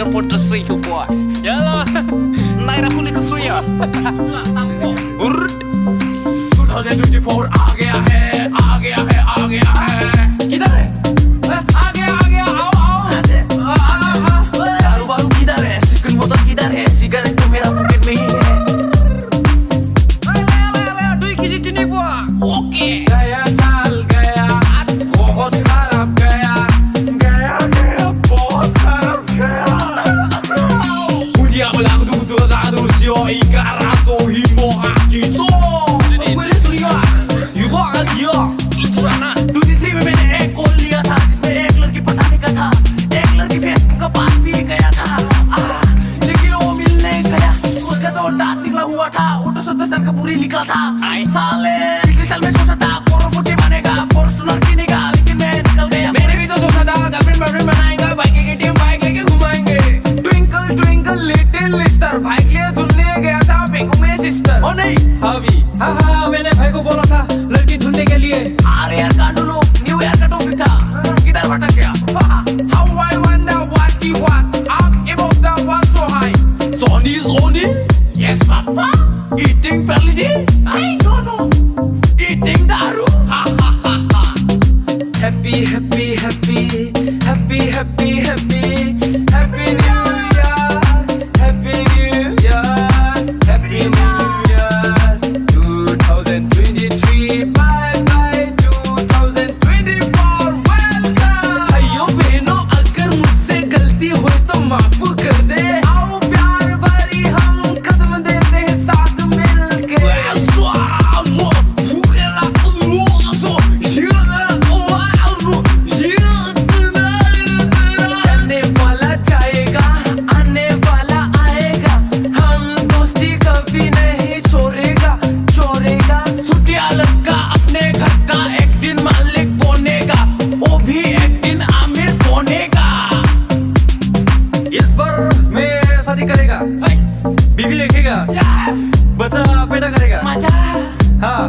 कर पोट सुई को boy. Yalah, naik dah pulih ke suy ya. 2024 आ गया है, आ गया है, आ गया है. किधर है? आ गया, आओ. दारू बारू किधर है? सिगरेट बोतल किधर है? सिगरेट तो मेरा पॉकेट में ही है. Duit kisi tini boy. Okay. गया साल गया, बहुत खराब गया, बहुत खराब गया. Punya belangdu terlalu sio ikarato himo akiso. Itu Rana. में मैंने एक कॉल लिया था जिसमें एक लड़की पटाने का था, एक लड़की फेसबुक का बात भी गया था. लेकिन वो मिल नहीं गया, उसका तो दांत निकला हुआ था, उठो 70 साल का पूरी निकला था. साले पिछले साल में सोचा था करोड़पति बनेगा, फॉर्च्यूनर किनेगा, लेकिन मैं निकल गया. मैंने भी तो सोचा था गर्लफ्रेंड बॉयफ्रेंड बनाएगा, बाइक के KTM बाइक लेके घुमाएंगे. Twinkle twinkle little star bike लिए धुलने गया था बैंकों में सिस्टर. ओ नहीं अभी हाँ मैंने भाई को बोला था लड़की ढूंढने के लिए. अरे यार कांडू लोग न्यू ईयर का टॉपिक था, किधर भटक गया. How I wonder what you want, up above the one so high. Sony, yes papa. Eating parleji, I don't know. Eating daru, ha. Happy, happy, happy, happy, happy, happy, happy New Year, happy New Year, happy New Year, 2023. Bye bye 2024. Welcome. भाइयों बहनों अगर मुझसे गलती हो तो माफ कर दे. आओ प्यार भरी हम कदम देते हैं साथ मिलके. चलने वाला जाएगा, आने वाला आएगा, हम दोस्ती कभी नहीं छोड़ेगा. छुट्टियां लड़का अपने घर का एक दिन मालिक बनेगा, वो भी एक दिन आमिर बनेगा. इस बार मैं शादी करेगा, बीवी देखेगा, बच्चा पैदा करेगा. हाँ